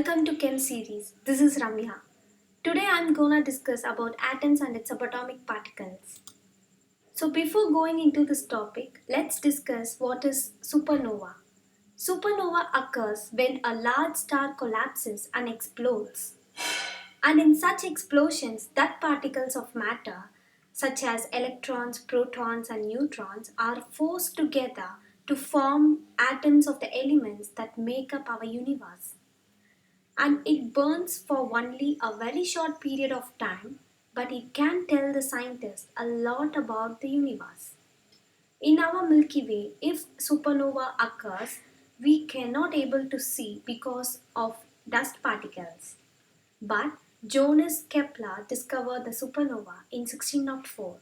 Welcome to Chem series. This is Ramya. Today I'm gonna discuss about atoms and its subatomic particles. So before going into this topic, let's discuss what is supernova. Supernova occurs when a large star collapses and explodes. And in such explosions, that particles of matter such as electrons, protons and neutrons are forced together to form atoms of the elements that make up our universe, and it burns for only a very short period of time, but it can tell the scientists a lot about the universe. In our Milky Way, if supernova occurs, we cannot able to see because of dust particles. But Johannes Kepler discovered the supernova in 1604.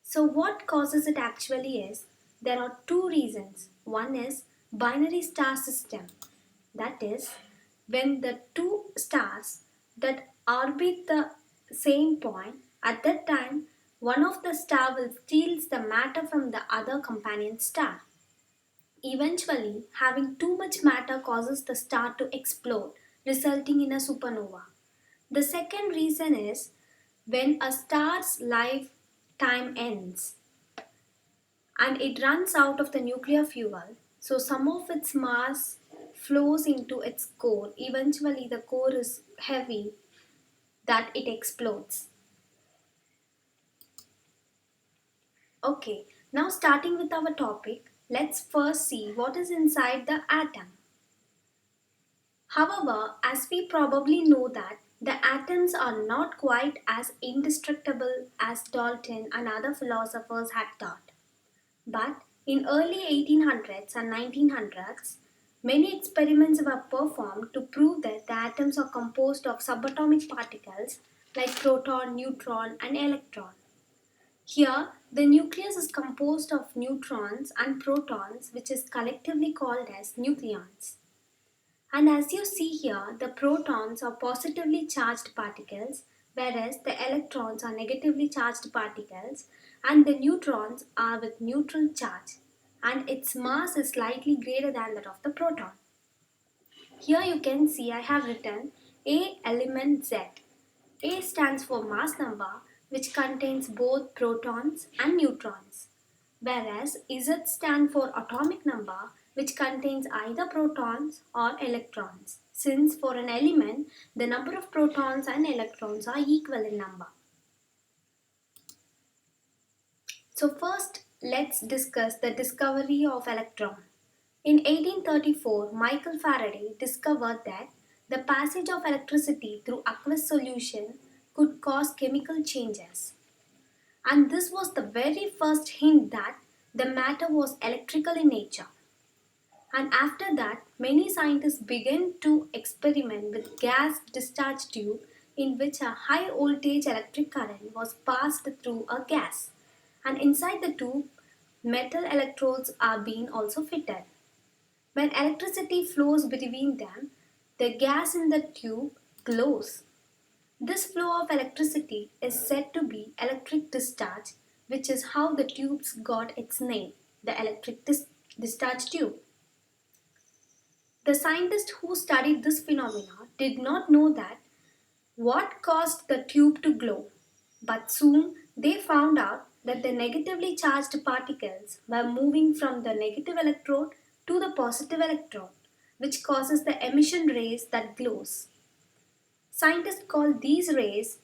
So what causes it actually is there are two reasons. One is binary star system, that is, when the two stars that orbit the same point at that time, one of the star will steals the matter from the other companion star. Eventually, having too much matter causes the star to explode, resulting in a supernova. The second reason is when a star's lifetime ends and it runs out of the nuclear fuel, so some of its mass flows into its core. Eventually, the core is heavy that it explodes. Okay, now starting with our topic, let's first see what is inside the atom. However, as we probably know that the atoms are not quite as indestructible as Dalton and other philosophers had thought. But in early 1800s and 1900s, many experiments were performed to prove that the atoms are composed of subatomic particles like proton, neutron, and electron. Here, the nucleus is composed of neutrons and protons, which is collectively called as nucleons. And as you see here, the protons are positively charged particles, whereas the electrons are negatively charged particles, and the neutrons are with neutral charge, and its mass is slightly greater than that of the proton. Here you can see I have written A element Z. A stands for mass number, which contains both protons and neutrons, whereas Z stands for atomic number, which contains either protons or electrons, since for an element the number of protons and electrons are equal in number. So first let's discuss the discovery of electron. In 1834, Michael Faraday discovered that the passage of electricity through aqueous solution could cause chemical changes. And this was the very first hint that the matter was electrical in nature. And after that, many scientists began to experiment with gas discharge tube in which a high voltage electric current was passed through a gas. And inside the tube, metal electrodes are being also fitted. When electricity flows between them, the gas in the tube glows. This flow of electricity is said to be electric discharge, which is how the tubes got its name, the electric discharge tube. The scientists who studied this phenomena did not know that what caused the tube to glow, but soon they found out that the negatively charged particles were moving from the negative electrode to the positive electrode, which causes the emission rays that glows. Scientists call these rays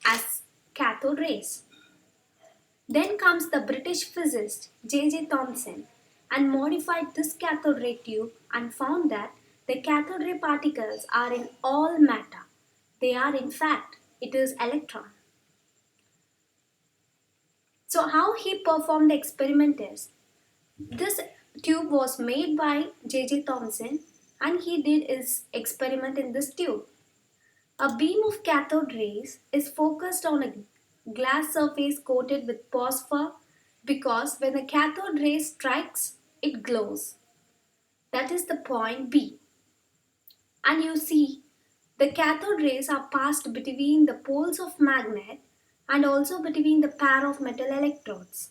as cathode rays. Then comes the British physicist J.J. Thomson and modified this cathode ray tube and found that the cathode ray particles are in all matter. They are in fact, it is electron. So how he performed the experiment is, this tube was made by J.J. Thomson and he did his experiment in this tube. A beam of cathode rays is focused on a glass surface coated with phosphor because when the cathode ray strikes, it glows. That is the point B. And you see, the cathode rays are passed between the poles of magnet and also between the pair of metal electrodes.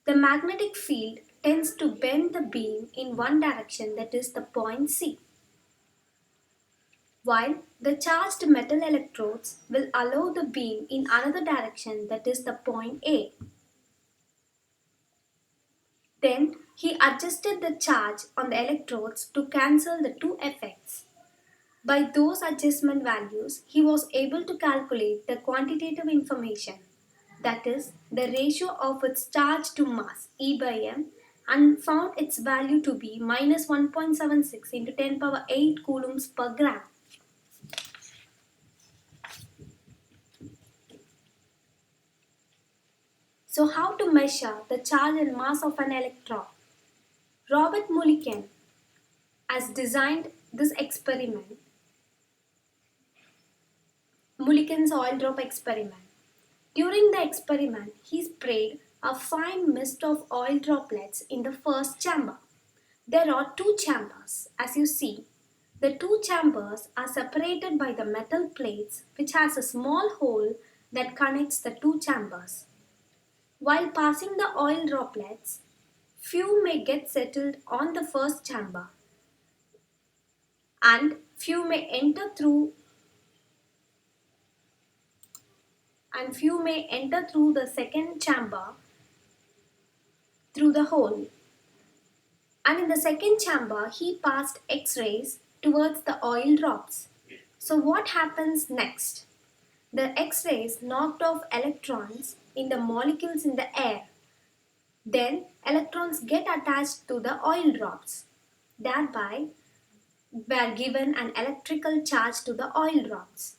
The magnetic field tends to bend the beam in one direction, that is the point C. while the charged metal electrodes will allow the beam in another direction, that is the point A. Then he adjusted the charge on the electrodes to cancel the two effects. By those adjustment values, he was able to calculate the quantitative information, that is, the ratio of its charge to mass, E by m, and found its value to be minus 1.76 into 10 power 8 coulombs per gram. So, how to measure the charge and mass of an electron? Robert Mulliken has designed this experiment, Mulliken's oil drop experiment. During the experiment, he sprayed a fine mist of oil droplets in the first chamber. There are two chambers, as you see. The two chambers are separated by the metal plates, which has a small hole that connects the two chambers. While passing the oil droplets, few may get settled on the first chamber and few may enter through the second chamber through the hole. And in the second chamber, he passed X-rays towards the oil drops. So what happens next? The X-rays knocked off electrons in the molecules in the air. Then electrons get attached to the oil drops. Thereby were given an electrical charge to the oil drops.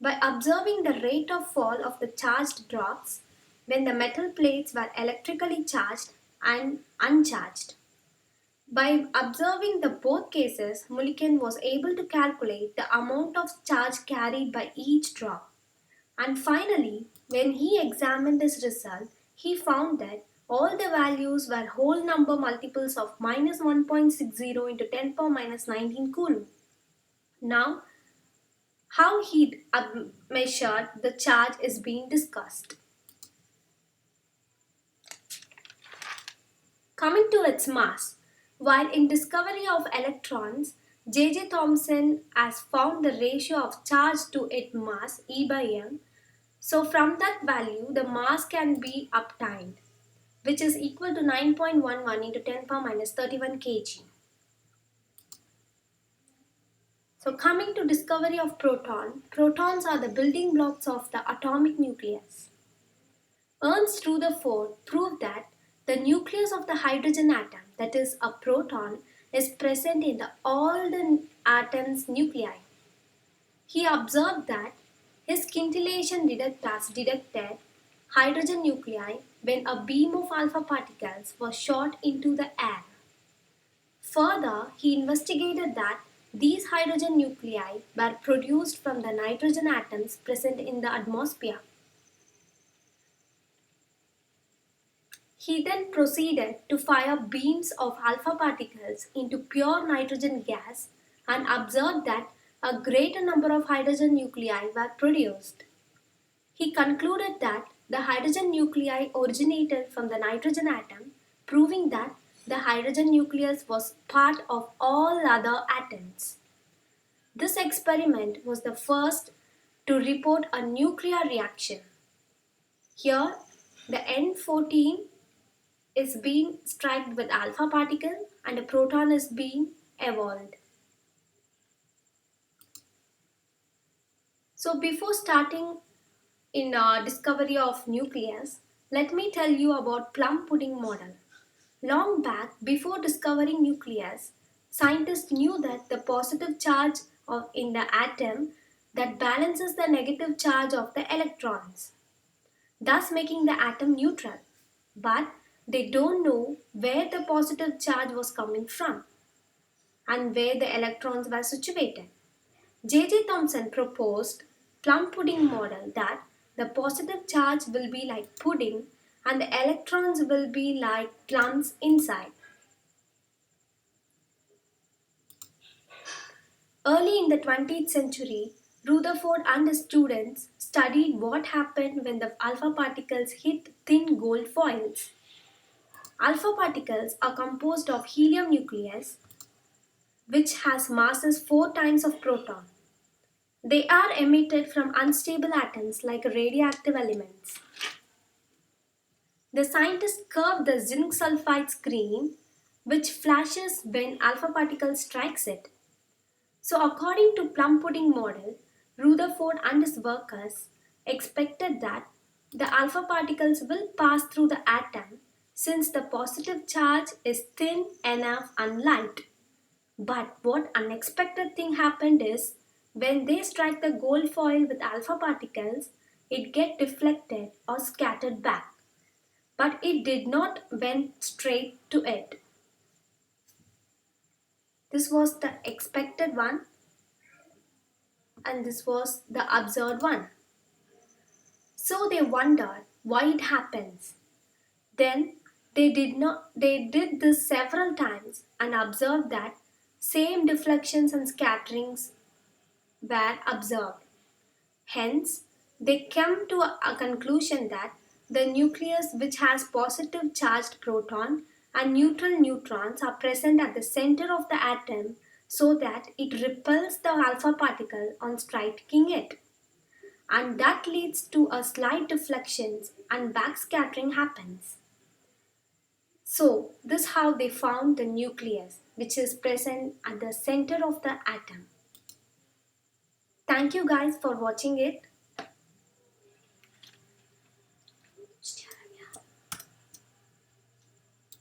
By observing the rate of fall of the charged drops when the metal plates were electrically charged and uncharged. By observing the both cases, Mulliken was able to calculate the amount of charge carried by each drop. And finally, when he examined his result, he found that all the values were whole number multiples of minus 1.60 into 10 power minus 19 coulomb. Now, how he measured the charge is being discussed. Coming to its mass, while in discovery of electrons, J.J. Thomson has found the ratio of charge to its mass E by m. So from that value, the mass can be obtained, which is equal to 9.11 into 10 power minus 31 kg. So coming to discovery of protons are the building blocks of the atomic nucleus. Ernst Rutherford proved that the nucleus of the hydrogen atom, that is a proton, is present in all the atom's nuclei. He observed that his scintillation detectors detected hydrogen nuclei when a beam of alpha particles was shot into the air. Further, he investigated that these hydrogen nuclei were produced from the nitrogen atoms present in the atmosphere. He then proceeded to fire beams of alpha particles into pure nitrogen gas and observed that a greater number of hydrogen nuclei were produced. He concluded that the hydrogen nuclei originated from the nitrogen atom, proving that the hydrogen nucleus was part of all other atoms. This experiment was the first to report a nuclear reaction. Here, the N14 is being struck with alpha particle and a proton is being evolved. So before starting in discovery of nucleus, let me tell you about plum pudding model. Long back, before discovering nucleus, scientists knew that the positive charge in the atom that balances the negative charge of the electrons, thus making the atom neutral. But they don't know where the positive charge was coming from and where the electrons were situated. J.J. Thomson proposed plum pudding model that the positive charge will be like pudding and the electrons will be like plums inside. Early in the 20th century, Rutherford and his students studied what happened when the alpha particles hit thin gold foils. Alpha particles are composed of helium nucleus which has masses 4 times of proton. They are emitted from unstable atoms like radioactive elements. The scientists curve the zinc sulfide screen, which flashes when alpha particle strikes it. So according to Plum pudding model, Rutherford and his workers expected that the alpha particles will pass through the atom since the positive charge is thin enough and light. But what unexpected thing happened is when they strike the gold foil with alpha particles, it get deflected or scattered back. But it did not went straight to it. This was the expected one and this was the observed one. So they wondered why it happens. Then they did this several times and observed that same deflections and scatterings were observed. Hence, they came to a conclusion that the nucleus, which has positive charged proton and neutral neutrons, are present at the center of the atom so that it repels the alpha particle on striking it. And that leads to a slight deflections and backscattering happens. So, this is how they found the nucleus, which is present at the center of the atom. Thank you guys for watching it.